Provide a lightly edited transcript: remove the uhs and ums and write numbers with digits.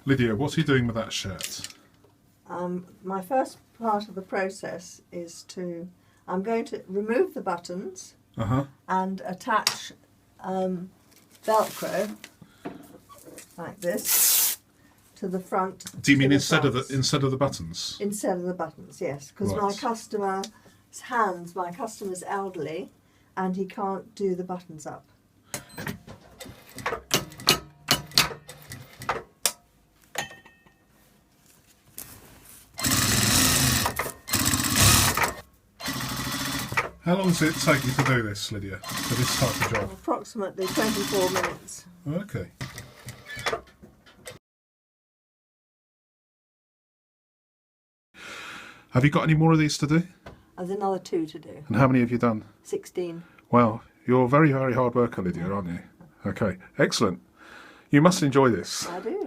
Lydia, what are you doing with that shirt? My first part of the process is I'm going to remove the buttons and attach Velcro like this to the front. Do you mean instead of the buttons? Instead of the buttons, yes, because my customer's elderly, and he can't do the buttons up. How long does it take you to do this, Lydia, for this type of job? Approximately 24 minutes. Okay. Have you got any more of these to do? There's another 2 to do. And how many have you done? 16. Wow, you're a very, very hard worker, Lydia, aren't you? Okay, excellent. You must enjoy this. I do.